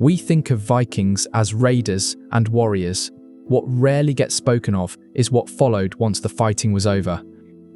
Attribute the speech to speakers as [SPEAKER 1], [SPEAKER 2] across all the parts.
[SPEAKER 1] We think of Vikings as raiders and warriors. What rarely gets spoken of is what followed once the fighting was over.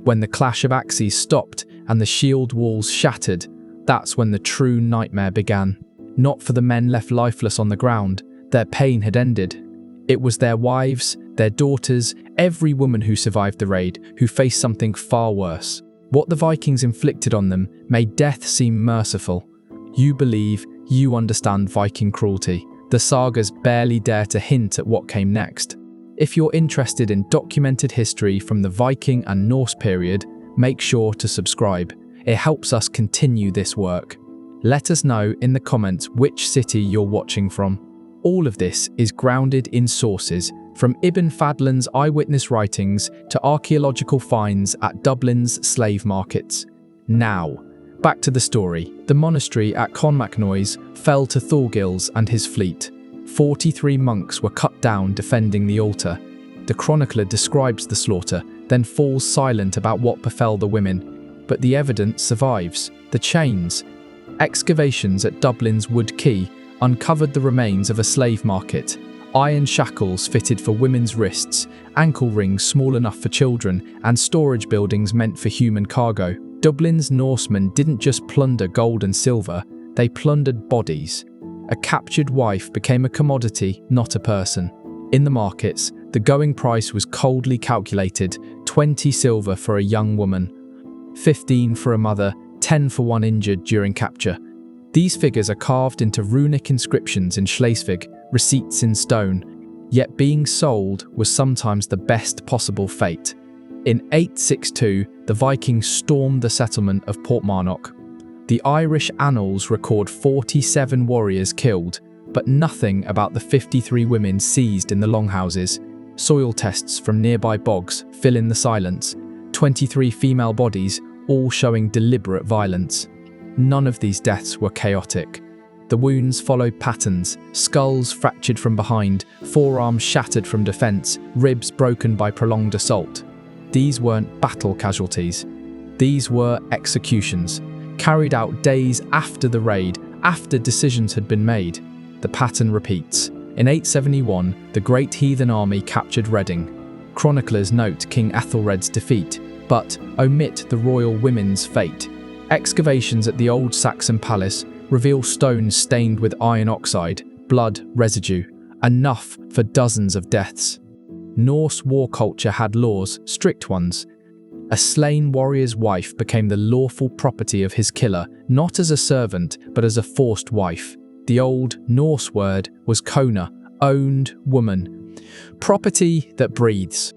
[SPEAKER 1] When the clash of axes stopped and the shield walls shattered, that's when the true nightmare began. Not for the men left lifeless on the ground, their pain had ended. It was their wives, their daughters, every woman who survived the raid who faced something far worse. What the Vikings inflicted on them made death seem merciful. You believe you understand Viking cruelty. The sagas barely dare to hint at what came next. If you're interested in documented history from the Viking and Norse period, make sure to subscribe. It helps us continue this work. Let us know in the comments which city you're watching from. All of this is grounded in sources, from Ibn Fadlan's eyewitness writings to archaeological finds at Dublin's slave markets. Now, back to the story. The monastery at Clonmacnoise fell to Thorgils and his fleet. 43 monks were cut down defending the altar. The chronicler describes the slaughter, then falls silent about what befell the women. But the evidence survives. The chains. Excavations at Dublin's Wood Quay uncovered the remains of a slave market. Iron shackles fitted for women's wrists, ankle rings small enough for children, and storage buildings meant for human cargo. Dublin's Norsemen didn't just plunder gold and silver, they plundered bodies. A captured wife became a commodity, not a person. In the markets, the going price was coldly calculated: 20 silver for a young woman, 15 for a mother, 10 for one injured during capture. These figures are carved into runic inscriptions in Schleswig, receipts in stone. Yet being sold was sometimes the best possible fate. In 862, the Vikings stormed the settlement of Portmarnock. The Irish annals record 47 warriors killed, but nothing about the 53 women seized in the longhouses. Soil tests from nearby bogs fill in the silence. 23 female bodies, all showing deliberate violence. None of these deaths were chaotic. The wounds followed patterns: skulls fractured from behind, forearms shattered from defense, ribs broken by prolonged assault. These weren't battle casualties. These were executions, carried out days after the raid, after decisions had been made. The pattern repeats. In 871, the great heathen army captured Reading. Chroniclers note King Ethelred's defeat, but omit the royal women's fate. Excavations at the old Saxon palace reveal stones stained with iron oxide, blood residue, enough for dozens of deaths. Norse war culture had laws, strict ones. A slain warrior's wife became the lawful property of his killer, not as a servant, but as a forced wife. The old Norse word was kona, owned woman. Property that breathes.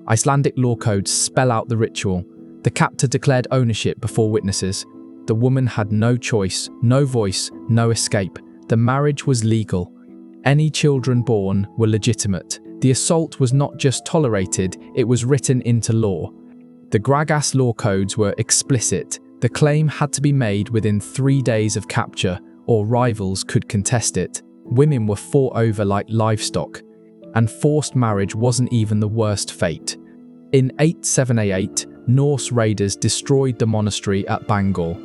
[SPEAKER 1] Icelandic law codes spell out the ritual. The captor declared ownership before witnesses. The woman had no choice, no voice, no escape. The marriage was legal. Any children born were legitimate. The assault was not just tolerated, it was written into law. The Gragas law codes were explicit. The claim had to be made within 3 days of capture, or rivals could contest it. Women were fought over like livestock, and forced marriage wasn't even the worst fate. In 878, Norse raiders destroyed the monastery at Bangor.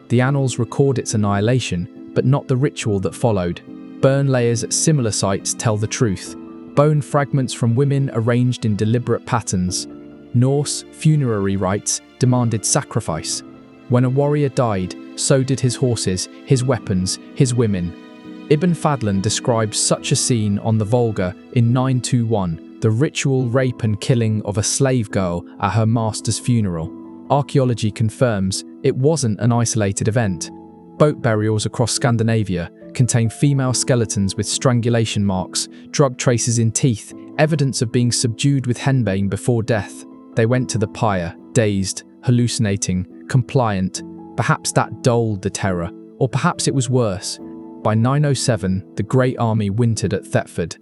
[SPEAKER 1] The annals record its annihilation, but not the ritual that followed. Burn layers at similar sites tell the truth. Bone fragments from women arranged in deliberate patterns. Norse funerary rites demanded sacrifice. When a warrior died, so did his horses, his weapons, his women. Ibn Fadlan describes such a scene on the Volga in 921, the ritual rape and killing of a slave girl at her master's funeral. Archaeology confirms it wasn't an isolated event. Boat burials across Scandinavia contain female skeletons with strangulation marks, drug traces in teeth, evidence of being subdued with henbane before death. They went to the pyre, dazed, hallucinating, compliant. Perhaps that dulled the terror, or perhaps it was worse. By 907, the Great Army wintered at Thetford.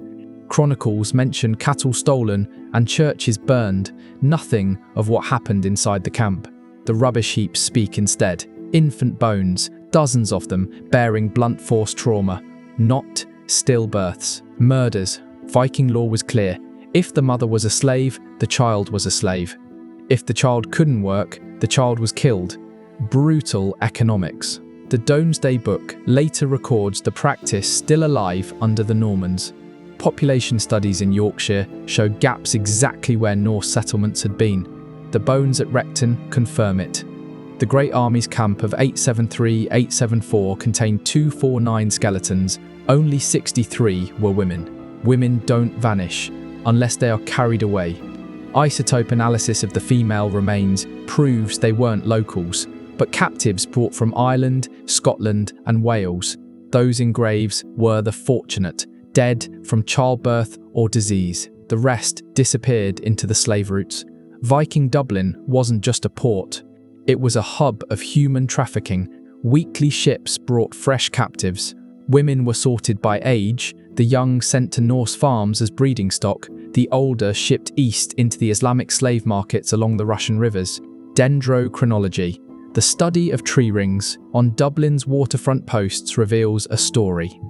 [SPEAKER 1] Chronicles mention cattle stolen and churches burned, nothing of what happened inside the camp. The rubbish heaps speak instead. Infant bones, dozens of them, bearing blunt force trauma. Not stillbirths, murders. Viking law was clear. If the mother was a slave, the child was a slave. If the child couldn't work, the child was killed. Brutal economics. The Domesday Book later records the practice still alive under the Normans. Population studies in Yorkshire showed gaps exactly where Norse settlements had been. The bones at Recton confirm it. The Great Army's camp of 873-874 contained 249 skeletons. Only 63 were women. Women don't vanish unless they are carried away. Isotope analysis of the female remains proves they weren't locals, but captives brought from Ireland, Scotland, and Wales. Those in graves were the fortunate, dead from childbirth or disease. The rest disappeared into the slave routes. Viking Dublin wasn't just a port. It was a hub of human trafficking. Weekly ships brought fresh captives. Women were sorted by age, the young sent to Norse farms as breeding stock, the older shipped east into the Islamic slave markets along the Russian rivers. Dendrochronology, the study of tree rings on Dublin's waterfront posts, reveals a story.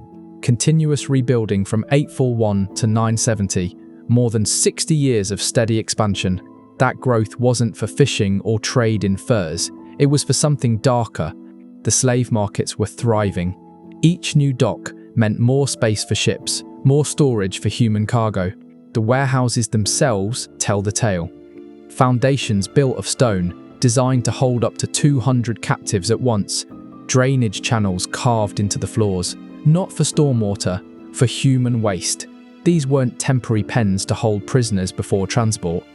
[SPEAKER 1] Continuous rebuilding from 841 to 970, more than 60 years of steady expansion. That growth wasn't for fishing or trade in furs, it was for something darker. The slave markets were thriving. Each new dock meant more space for ships, more storage for human cargo. The warehouses themselves tell the tale. Foundations built of stone, designed to hold up to 200 captives at once. Drainage channels carved into the floors, not for stormwater, for human waste. These weren't temporary pens to hold prisoners before transport.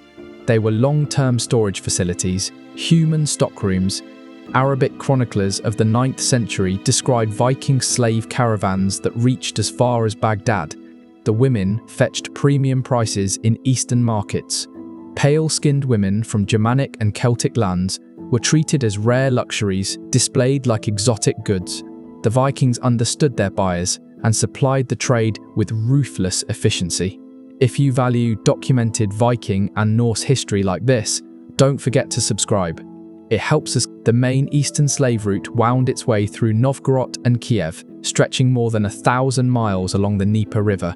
[SPEAKER 1] They were long-term storage facilities, human stockrooms. Arabic chroniclers of the 9th century described Viking slave caravans that reached as far as Baghdad. The women fetched premium prices in eastern markets. Pale-skinned women from Germanic and Celtic lands were treated as rare luxuries, displayed like exotic goods. The Vikings understood their buyers and supplied the trade with ruthless efficiency. If you value documented Viking and Norse history like this, don't forget to subscribe. It helps us. The main eastern slave route wound its way through Novgorod and Kiev, stretching more than 1,000 miles along the Dnieper River.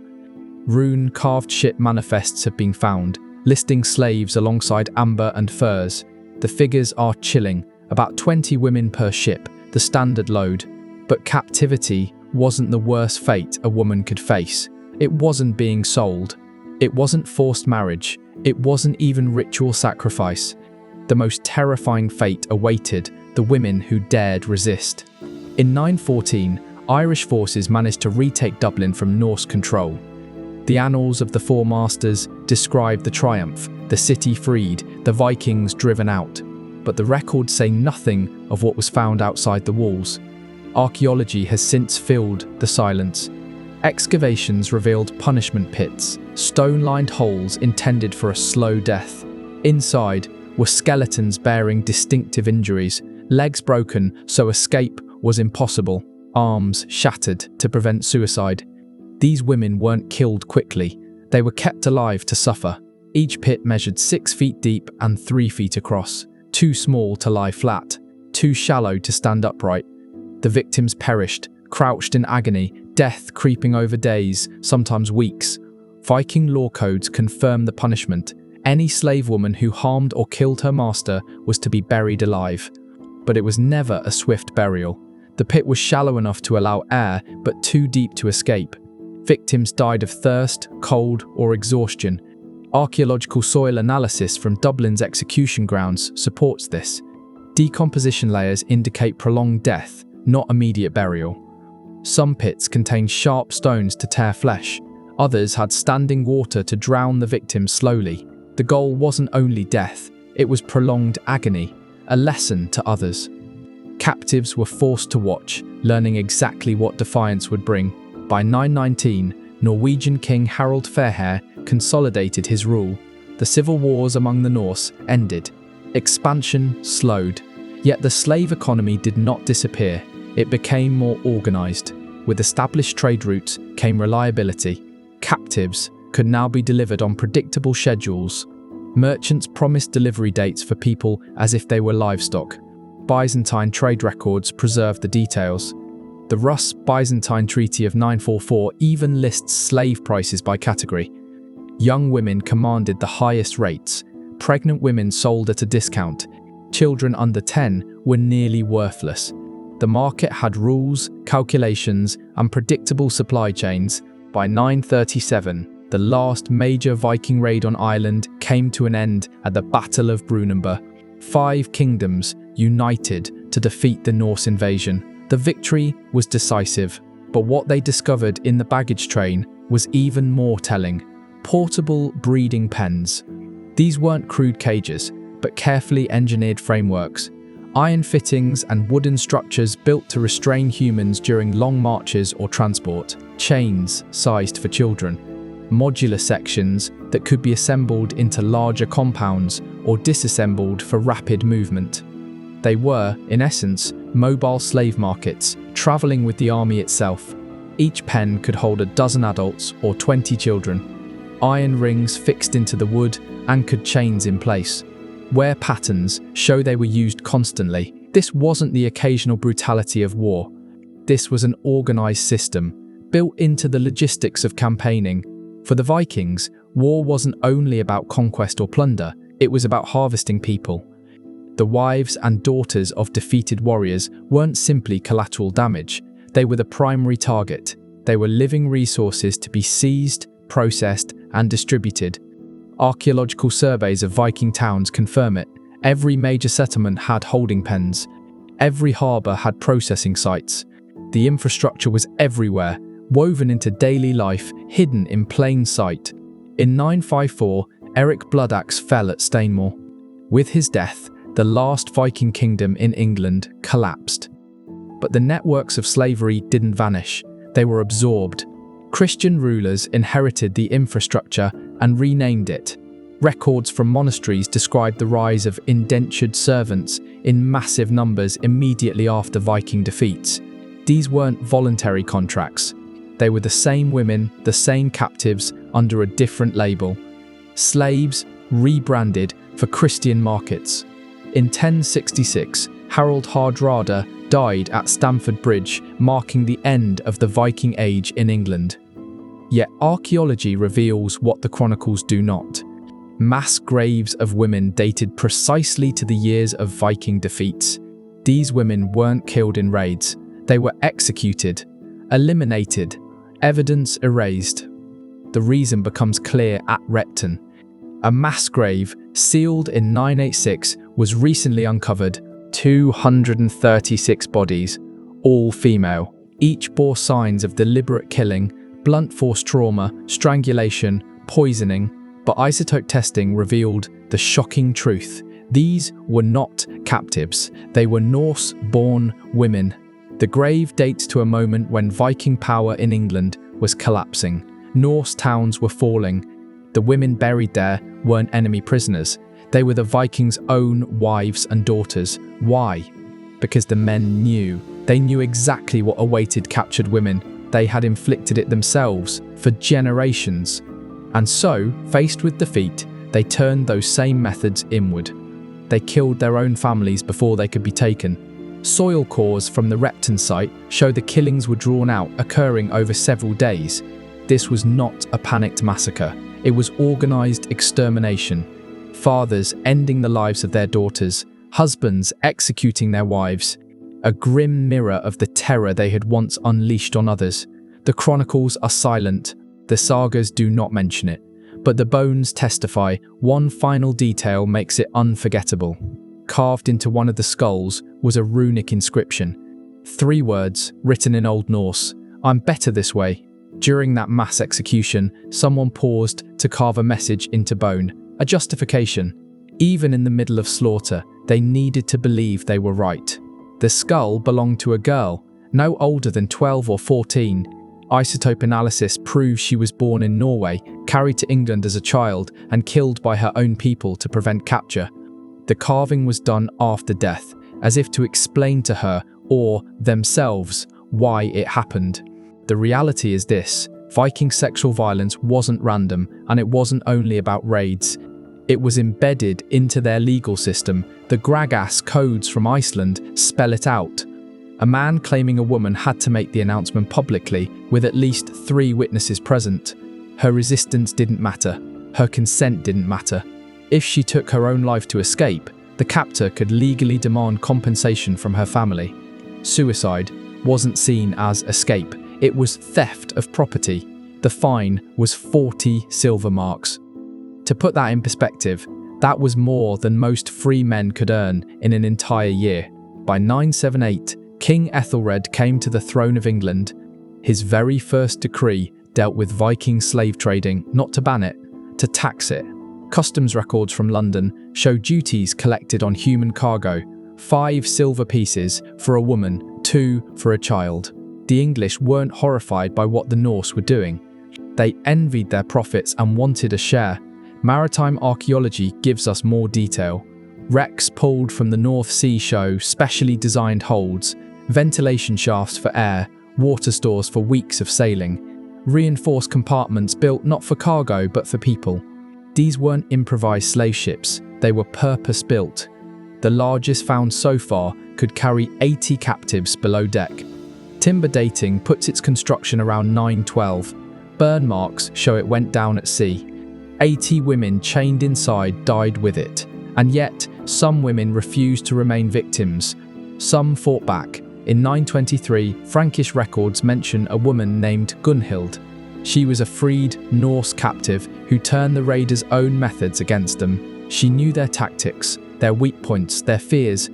[SPEAKER 1] Rune-carved ship manifests have been found, listing slaves alongside amber and furs. The figures are chilling, about 20 women per ship, the standard load. But captivity wasn't the worst fate a woman could face. It wasn't being sold. It wasn't forced marriage. It wasn't even ritual sacrifice. The most terrifying fate awaited the women who dared resist. In 914, Irish forces managed to retake Dublin from Norse control. The annals of the Four Masters describe the triumph, the city freed, the Vikings driven out. But the records say nothing of what was found outside the walls. Archaeology has since filled the silence. Excavations revealed punishment pits, stone-lined holes intended for a slow death. Inside were skeletons bearing distinctive injuries, legs broken so escape was impossible, arms shattered to prevent suicide. These women weren't killed quickly, they were kept alive to suffer. Each pit measured 6 feet deep and 3 feet across, too small to lie flat, too shallow to stand upright. The victims perished, crouched in agony, death creeping over days, sometimes weeks. Viking law codes confirm the punishment. Any slave woman who harmed or killed her master was to be buried alive. But it was never a swift burial. The pit was shallow enough to allow air, but too deep to escape. Victims died of thirst, cold, or exhaustion. Archaeological soil analysis from Dublin's execution grounds supports this. Decomposition layers indicate prolonged death, not immediate burial. Some pits contained sharp stones to tear flesh. Others had standing water to drown the victims slowly. The goal wasn't only death, it was prolonged agony, a lesson to others. Captives were forced to watch, learning exactly what defiance would bring. By 919, Norwegian King Harald Fairhair consolidated his rule. The civil wars among the Norse ended. Expansion slowed. Yet the slave economy did not disappear. It became more organized. With established trade routes came reliability. Captives could now be delivered on predictable schedules. Merchants promised delivery dates for people as if they were livestock. Byzantine trade records preserve the details. The Rus-Byzantine Treaty of 944 even lists slave prices by category. Young women commanded the highest rates. Pregnant women sold at a discount. Children under 10 were nearly worthless. The market had rules, calculations, and predictable supply chains. By 937, the last major Viking raid on Ireland came to an end at the Battle of Brunanburh. 5 kingdoms united to defeat the Norse invasion. The victory was decisive, but what they discovered in the baggage train was even more telling. Portable breeding pens. These weren't crude cages, but carefully engineered frameworks. Iron fittings and wooden structures built to restrain humans during long marches or transport. Chains sized for children. Modular sections that could be assembled into larger compounds or disassembled for rapid movement. They were, in essence, mobile slave markets, traveling with the army itself. Each pen could hold a dozen adults or 20 children. Iron rings fixed into the wood anchored chains in place. Wear patterns show they were used constantly. This wasn't the occasional brutality of war. This was an organized system, built into the logistics of campaigning. For the Vikings, war wasn't only about conquest or plunder, it was about harvesting people. The wives and daughters of defeated warriors weren't simply collateral damage, they were the primary target. They were living resources to be seized, processed, and distributed. Archaeological surveys of Viking towns confirm it. Every major settlement had holding pens. Every harbour had processing sites. The infrastructure was everywhere, woven into daily life, hidden in plain sight. In 954, Eric Bloodaxe fell at Stainmore. With his death, the last Viking kingdom in England collapsed. But the networks of slavery didn't vanish. They were absorbed. Christian rulers inherited the infrastructure and renamed it. Records from monasteries describe the rise of indentured servants in massive numbers immediately after Viking defeats. These weren't voluntary contracts. They were the same women, the same captives, under a different label. Slaves rebranded for Christian markets. In 1066, Harold Hardrada died at Stamford Bridge, marking the end of the Viking Age in England. Yet archaeology reveals what the chronicles do not. Mass graves of women dated precisely to the years of Viking defeats. These women weren't killed in raids. They were executed, eliminated, evidence erased. The reason becomes clear at Repton. A mass grave, sealed in 986, was recently uncovered. 236 bodies, all female. Each bore signs of deliberate killing, blunt force trauma, strangulation, poisoning, but isotope testing revealed the shocking truth. These were not captives. They were Norse-born women. The grave dates to a moment when Viking power in England was collapsing. Norse towns were falling. The women buried there weren't enemy prisoners. They were the Vikings' own wives and daughters. Why? Because the men knew. They knew exactly what awaited captured women. They had inflicted it themselves for generations. And so, faced with defeat, they turned those same methods inward. They killed their own families before they could be taken. Soil cores from the Repton site show the killings were drawn out, occurring over several days. This was not a panicked massacre. It was organized extermination. Fathers ending the lives of their daughters, husbands executing their wives. A grim mirror of the terror they had once unleashed on others. The chronicles are silent. The sagas do not mention it. But the bones testify. One final detail makes it unforgettable. Carved into one of the skulls was a runic inscription. 3 words, written in Old Norse. "I'm better this way." During that mass execution, someone paused to carve a message into bone. A justification. Even in the middle of slaughter, they needed to believe they were right. The skull belonged to a girl, no older than 12 or 14. Isotope analysis proves she was born in Norway, carried to England as a child, and killed by her own people to prevent capture. The carving was done after death, as if to explain to her, or themselves, why it happened. The reality is this: Viking sexual violence wasn't random, and it wasn't only about raids. It was embedded into their legal system. The Gragas codes from Iceland spell it out. A man claiming a woman had to make the announcement publicly, with at least 3 witnesses present. Her resistance didn't matter. Her consent didn't matter. If she took her own life to escape, the captor could legally demand compensation from her family. suicide, wasn't seen as escape. It was theft of property. The fine was 40 silver marks. To put that in perspective, that was more than most free men could earn in an entire year. By 978, King Ethelred came to the throne of England. His very first decree dealt with Viking slave trading, not to ban it, to tax it. Customs records from London show duties collected on human cargo: 5 silver pieces for a woman, 2 for a child. The English weren't horrified by what the Norse were doing. They envied their profits and wanted a share. Maritime archaeology gives us more detail. Wrecks pulled from the North Sea show specially designed holds, ventilation shafts for air, water stores for weeks of sailing, reinforced compartments built not for cargo but for people. These weren't improvised slave ships, they were purpose-built. The largest found so far could carry 80 captives below deck. Timber dating puts its construction around 912. Burn marks show it went down at sea. 80 women chained inside died with it, and yet some women refused to remain victims. Some fought back. In 923, Frankish records mention a woman named Gunhild. She was a freed Norse captive who turned the raiders' own methods against them. She knew their tactics, their weak points, their fears.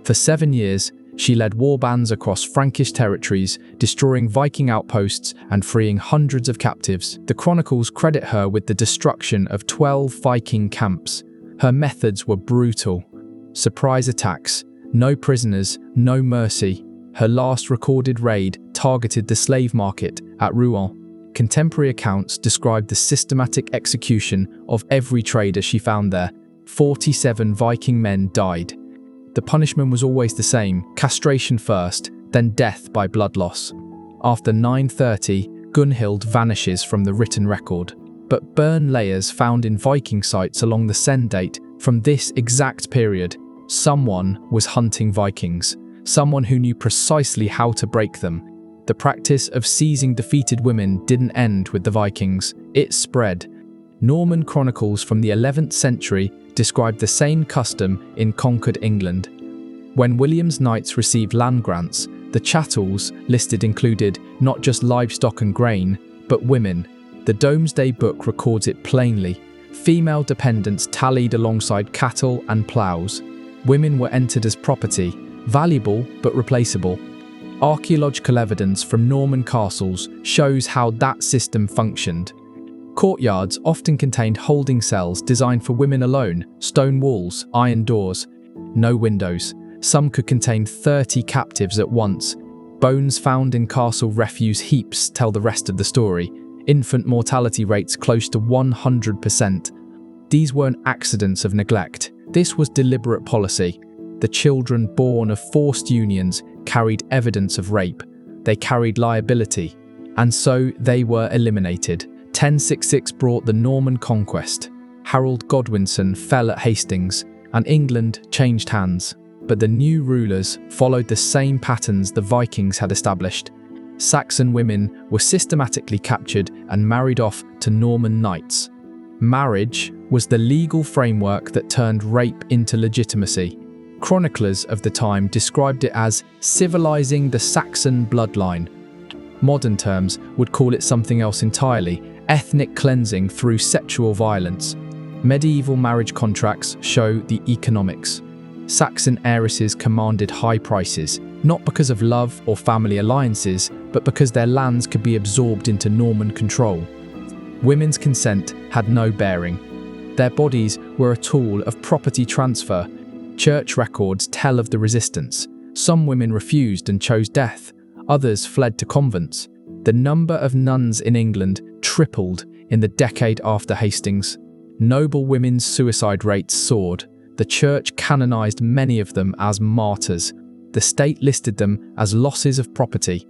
[SPEAKER 1] For 7 years, she led warbands across Frankish territories, destroying Viking outposts and freeing hundreds of captives. The chronicles credit her with the destruction of 12 Viking camps. Her methods were brutal. Surprise attacks, no prisoners, no mercy. Her last recorded raid targeted the slave market at Rouen. Contemporary accounts describe the systematic execution of every trader she found there. 47 Viking men died. The punishment was always the same: castration first, then death by blood loss. After 930, Gunhild vanishes from the written record. But burn layers found in Viking sites along the Seine date from this exact period. Someone was hunting Vikings. Someone who knew precisely how to break them. The practice of seizing defeated women didn't end with the Vikings. It spread. Norman chronicles from the 11th century described the same custom in conquered England. When William's knights received land grants, the chattels listed included not just livestock and grain, but women. The Domesday Book records it plainly. Female dependents tallied alongside cattle and ploughs. Women were entered as property, valuable but replaceable. Archaeological evidence from Norman castles shows how that system functioned. Courtyards often contained holding cells designed for women alone, stone walls, iron doors, no windows. Some could contain 30 captives at once. Bones found in castle refuse heaps tell the rest of the story. Infant mortality rates close to 100%. These weren't accidents of neglect. This was deliberate policy. The children born of forced unions carried evidence of rape. They carried liability, and so they were eliminated. 1066 brought the Norman conquest. Harold Godwinson fell at Hastings, and England changed hands. But the new rulers followed the same patterns the Vikings had established. Saxon women were systematically captured and married off to Norman knights. Marriage was the legal framework that turned rape into legitimacy. Chroniclers of the time described it as civilizing the Saxon bloodline. Modern terms would call it something else entirely: ethnic cleansing through sexual violence. Medieval marriage contracts show the economics. Saxon heiresses commanded high prices, not because of love or family alliances, but because their lands could be absorbed into Norman control. Women's consent had no bearing. Their bodies were a tool of property transfer. Church records tell of the resistance. Some women refused and chose death. Others fled to convents. The number of nuns in England tripled in the decade after Hastings. Noble women's suicide rates soared. The church canonized many of them as martyrs. The state listed them as losses of property.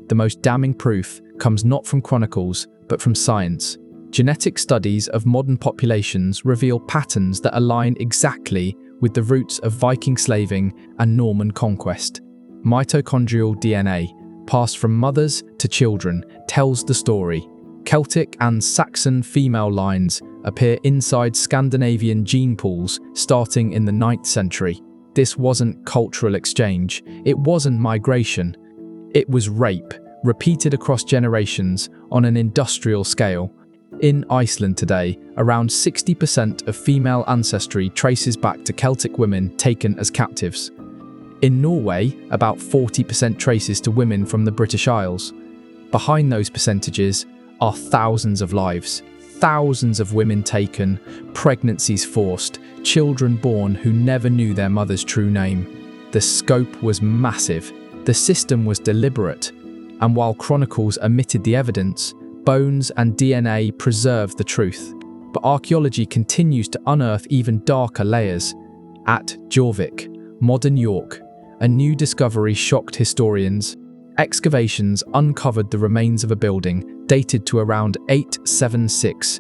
[SPEAKER 1] The most damning proof comes not from chronicles, but from science. Genetic studies of modern populations reveal patterns that align exactly with the roots of Viking slaving and Norman conquest. Mitochondrial DNA, passed from mothers to children, tells the story. Celtic and Saxon female lines appear inside Scandinavian gene pools starting in the 9th century. This wasn't cultural exchange. It wasn't migration. It was rape, repeated across generations on an industrial scale. In Iceland today, around 60% of female ancestry traces back to Celtic women taken as captives. In Norway, about 40% traces to women from the British Isles. Behind those percentages are thousands of lives, thousands of women taken, pregnancies forced, children born who never knew their mother's true name. The scope was massive, the system was deliberate, and while chronicles omitted the evidence, bones and DNA preserved the truth. But archaeology continues to unearth even darker layers. At Jorvik, modern York, a new discovery shocked historians. Excavations uncovered the remains of a building dated to around 876.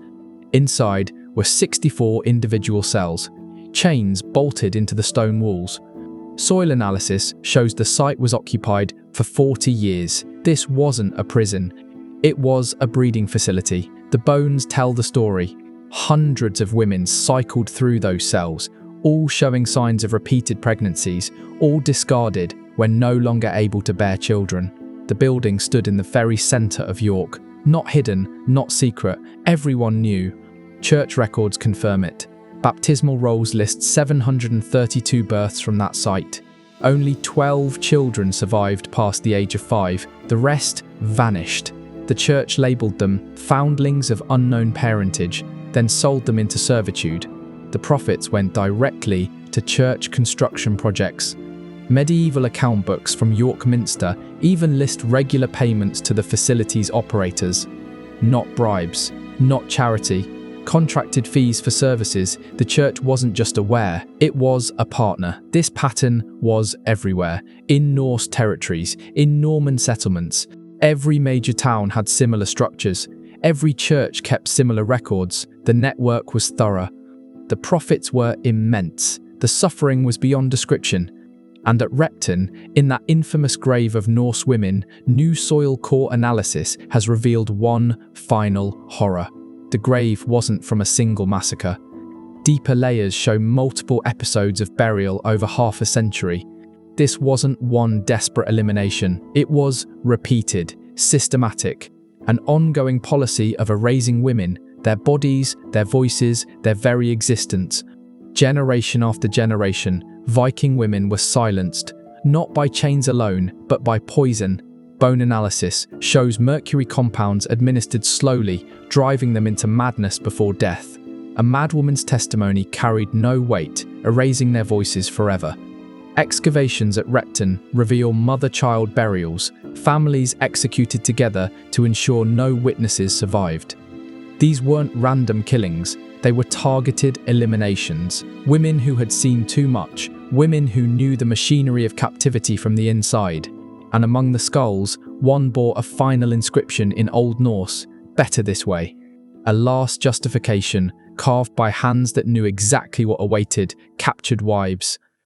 [SPEAKER 1] Inside were 64 individual cells, chains bolted into the stone walls. Soil analysis shows the site was occupied for 40 years. This wasn't a prison. It was a breeding facility. The bones tell the story. Hundreds of women cycled through those cells, all showing signs of repeated pregnancies, all discarded when no longer able to bear children. The building stood in the very centre of York. Not hidden, not secret, everyone knew. Church records confirm it. Baptismal rolls list 732 births from that site. Only 12 children survived past the age of 5, the rest vanished. The church labelled them foundlings of unknown parentage, then sold them into servitude. The profits went directly to church construction projects. Medieval account books from York Minster even list regular payments to the facility's operators. Not bribes, not charity, contracted fees for services. The church wasn't just aware, it was a partner. This pattern was everywhere, in Norse territories, in Norman settlements. Every major town had similar structures. Every church kept similar records. The network was thorough. The profits were immense. The suffering was beyond description. And at Repton, in that infamous grave of Norse women, new soil core analysis has revealed one final horror. The grave wasn't from a single massacre. Deeper layers show multiple episodes of burial over half a century. This wasn't one desperate elimination. It was repeated, systematic, an ongoing policy of erasing women, their bodies, their voices, their very existence. Generation after generation, Viking women were silenced, not by chains alone, but by poison. Bone analysis shows mercury compounds administered slowly, driving them into madness before death. A madwoman's testimony carried no weight, erasing their voices forever. Excavations at Repton reveal mother-child burials, families executed together to ensure no witnesses survived. These weren't random killings, they were targeted eliminations. Women who had seen too much, women who knew the machinery of captivity from the inside. And among the skulls, one bore a final inscription in Old Norse, "Better this way." A last justification, carved by hands that knew exactly what awaited captured wives,